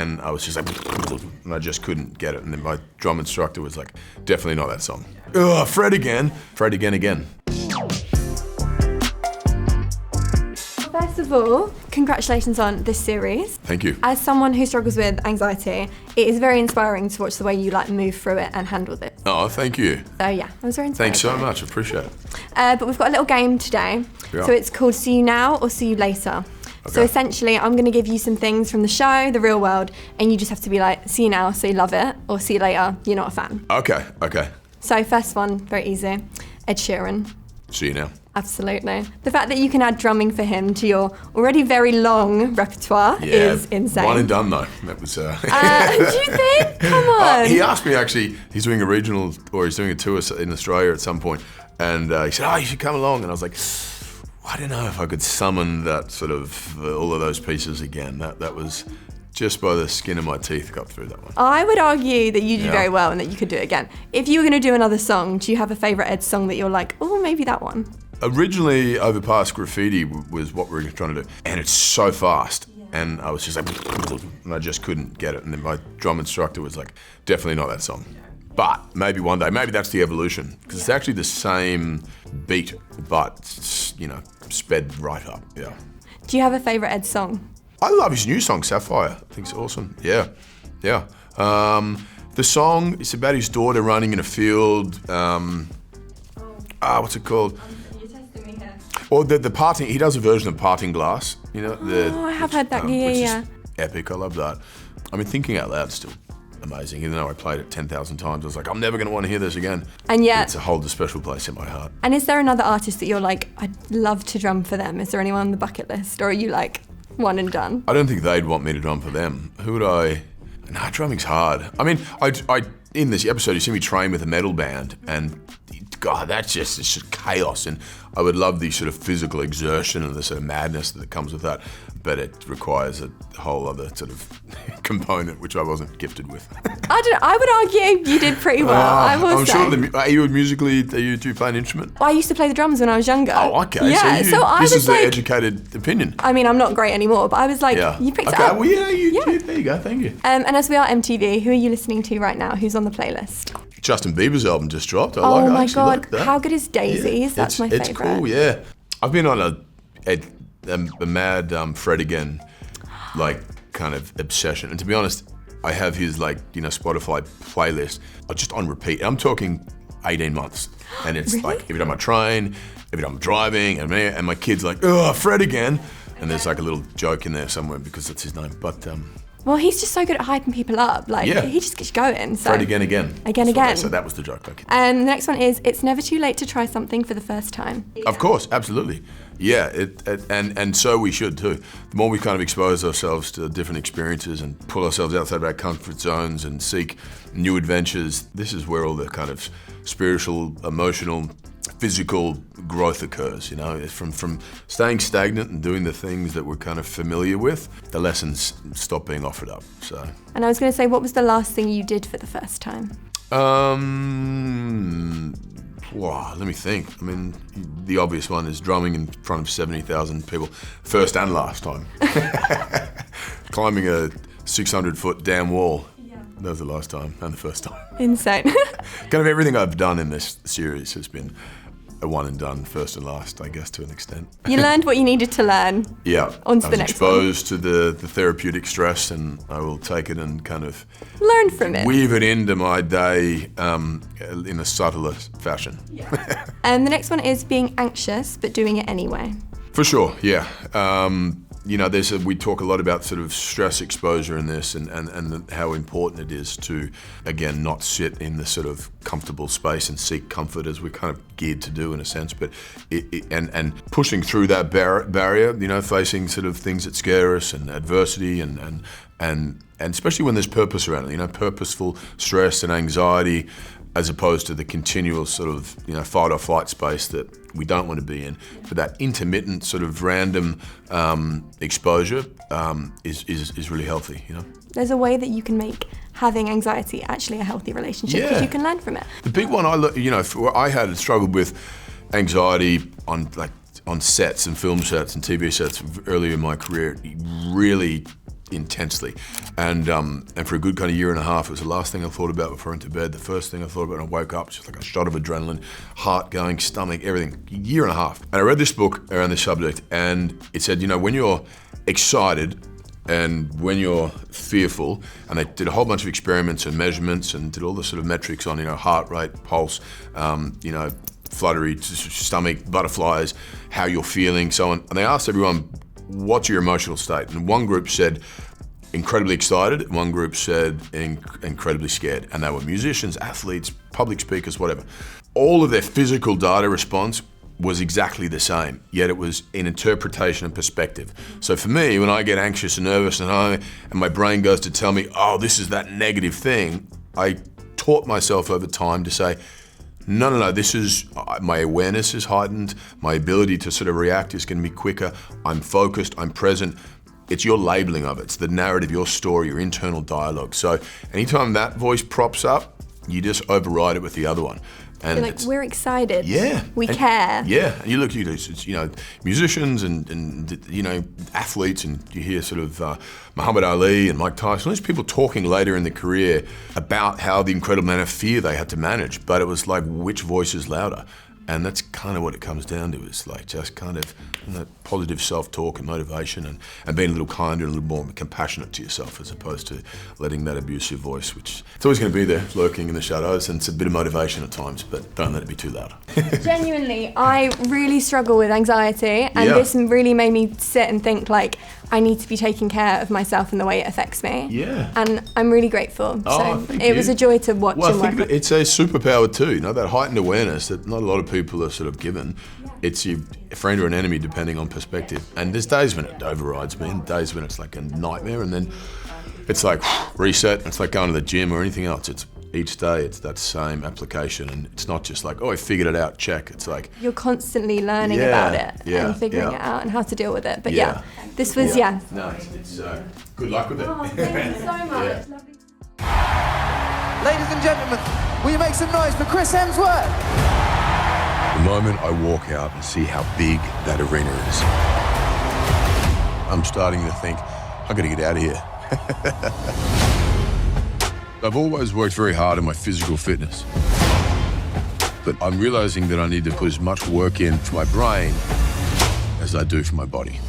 and I was just like, and I just couldn't get it. And then my drum instructor was like, definitely not that song. Ugh, Fred again. First of all, congratulations on this series. Thank you. As someone who struggles with anxiety, it is very inspiring to watch the way you like move through it and handle it. Oh, thank you. So yeah, I was very inspired. Thanks so much, I appreciate it. But we've got a little game today. Yeah. So it's called See You Now or See You Later. Okay. So essentially, I'm going to give you some things from the show, the real world, and you just have to be like, see you now, so you love it, or see you later, you're not a fan. Okay. So first one, very easy, Ed Sheeran. See you now. Absolutely. The fact that you can add drumming for him to your already very long repertoire is insane. One and done though. That was. Do you think? Come on. He asked me actually. He's doing a regional, or he's doing a tour in Australia at some point, and he said, "Oh, you should come along." And I was like, I don't know if I could summon that sort of all of those pieces again. That was just by the skin of my teeth got through that one. I would argue that you did very well and that you could do it again. If you were going to do another song, do you have a favourite Ed song that you're like, oh, maybe that one? Originally, Overpass Graffiti was what we were trying to do, and it's so fast. And I was just like, and I just couldn't get it. And then my drum instructor was like, definitely not that song. But maybe one day, maybe that's the evolution, because it's actually the same beat, but sped right up. Yeah. Do you have a favourite Ed song? I love his new song, Sapphire. I think it's awesome. Yeah. The song, it's about his daughter running in a field. What's it called? You're testing me here. Well, the parting, he does a version of Parting Glass. I have heard that, which yeah. is epic, I love that. I mean, Thinking Out Loud is still amazing. Even though I played it 10,000 times, I was like, I'm never going to want to hear this again. And yet, it's a whole special place in my heart. And is there another artist that you're like, I'd love to drum for them? Is there anyone on the bucket list? Or are you like, one and done? I don't think they'd want me to drum for them. Who would I? Nah, drumming's hard. I mean, I in this episode, you see me train with a metal band, and God, it's just chaos. And I would love the sort of physical exertion and the sort of madness that comes with that, but it requires a whole other sort of component which I wasn't gifted with. I would argue you did pretty well. I will I'm say. sure. Are you musically? Do you play an instrument? I used to play the drums when I was younger. Oh, okay. Yeah, This is the educated opinion. I mean, I'm not great anymore, but I was like, you picked it up. Well, yeah, there you go. Thank you. And as we are MTV, who are you listening to right now? Who's on the playlist? Justin Bieber's album just dropped. Oh my God, how good is Daisies? That's my favourite. It's cool, yeah. I've been on a mad Fred again, kind of obsession. And to be honest, I have his Spotify playlist just on repeat. I'm talking 18 months. And it's Really? like every time I train, every time I'm driving, and my kid's like, oh, Fred again. And there's like a little joke in there somewhere because that's his name. But well, he's just so good at hyping people up. He just gets going. So. Fred again. Again. So that was the joke. Okay. The next one is, it's never too late to try something for the first time. Of course, absolutely. Yeah, and so we should too. The more we kind of expose ourselves to different experiences and pull ourselves outside of our comfort zones and seek new adventures, this is where all the kind of spiritual, emotional, physical growth occurs, from staying stagnant and doing the things that we're kind of familiar with, the lessons stop being offered up, so. And I was going to say, what was the last thing you did for the first time? Wow, let me think. I mean, the obvious one is drumming in front of 70,000 people, first and last time. Climbing a 600-foot damn wall. That was the last time and the first time. Insane. Kind of everything I've done in this series has been a one and done, first and last, I guess, to an extent. You learned what you needed to learn. Yeah. On to the next one. I was exposed to the therapeutic stress, and I will take it and kind of learn from it. Weave it into my day in a subtler fashion. Yeah. And the next one is being anxious, but doing it anyway. For sure, yeah. We talk a lot about sort of stress exposure in this and how important it is to, again, not sit in the sort of comfortable space and seek comfort as we're kind of geared to do in a sense, but and pushing through that barrier, facing sort of things that scare us and adversity and especially when there's purpose around it, purposeful stress and anxiety, as opposed to the continual sort of, fight or flight space that we don't want to be in. But that intermittent sort of random exposure is really healthy, There's a way that you can make having anxiety actually a healthy relationship because you can learn from it. The big one I had struggled with anxiety on sets and film sets and TV sets earlier in my career. Really intensely. And for a good kind of year and a half, it was the last thing I thought about before I went to bed. The first thing I thought about when I woke up, just like a shot of adrenaline, heart going, stomach, everything. A year and a half. And I read this book around this subject, and it said, you know, when you're excited and when you're fearful, and they did a whole bunch of experiments and measurements and did all the sort of metrics on, you know, heart rate, pulse, you know, fluttery, stomach, butterflies, how you're feeling, so on. And they asked everyone, what's your emotional state? And one group said, incredibly excited. One group said, incredibly scared. And they were musicians, athletes, public speakers, whatever. All of their physical data response was exactly the same, yet it was in interpretation and perspective. So for me, when I get anxious and nervous and my brain goes to tell me, oh, this is that negative thing, I taught myself over time to say, no, this is, my awareness is heightened, my ability to sort of react is gonna be quicker, I'm focused, I'm present. It's your labeling of it, it's the narrative, your story, your internal dialogue. So anytime that voice props up, you just override it with the other one. And you're like, we're excited. Yeah. We care. Yeah. And you look, you know, musicians and you know, athletes, and you hear sort of Muhammad Ali and Mike Tyson, all these people talking later in their career about how the incredible amount of fear they had to manage, but it was like, which voice is louder? And that's kind of what it comes down to, is like just kind of, you know, positive self-talk and motivation, and being a little kinder and a little more compassionate to yourself, as opposed to letting that abusive voice, which it's always going to be there, lurking in the shadows, and it's a bit of motivation at times, but don't let it be too loud. Genuinely, I really struggle with anxiety, and this really made me sit and think, like, I need to be taking care of myself and the way it affects me. Yeah. And I'm really grateful. Oh, so it was a joy to watch. Well, I think it's a superpower too, you know, that heightened awareness that not a lot of people are sort of given. It's your friend or an enemy, depending on perspective. And there's days when it overrides me, and days when it's like a nightmare, and then it's like reset. It's like going to the gym or anything else. It's each day, it's that same application, and it's not just like, oh, I figured it out, check. It's like you're constantly learning about it and figuring it out and how to deal with it. But this was No, it's good luck with it. Oh, thank you so much. Lovely. Ladies and gentlemen, will you make some noise for Chris Hemsworth? The moment I walk out and see how big that arena is, I'm starting to think, I gotta get out of here. I've always worked very hard on my physical fitness, but I'm realizing that I need to put as much work in for my brain as I do for my body.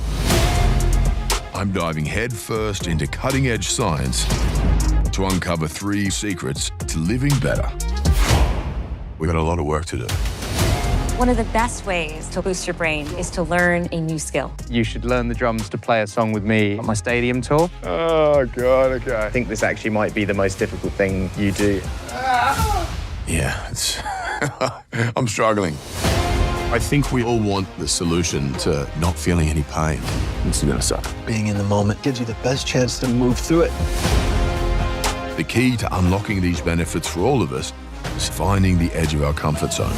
I'm diving headfirst into cutting-edge science to uncover 3 secrets to living better. We've got a lot of work to do. One of the best ways to boost your brain is to learn a new skill. You should learn the drums to play a song with me on my stadium tour. Oh, God, okay. I think this actually might be the most difficult thing you do. Yeah, it's I'm struggling. I think we all want the solution to not feeling any pain. It's gonna suck. Being in the moment gives you the best chance to move through it. The key to unlocking these benefits for all of us is finding the edge of our comfort zone.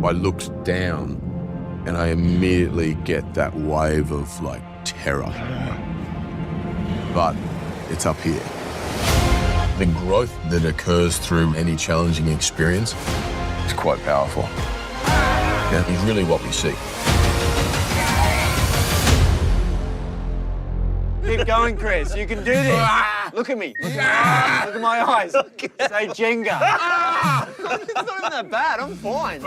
I looked down and I immediately get that wave of like terror. But it's up here. The growth that occurs through any challenging experience is quite powerful. And it's really what we seek. Keep going, Chris. You can do this. Look at me. Look at my eyes. Say Jenga. It's not even that bad. I'm fine.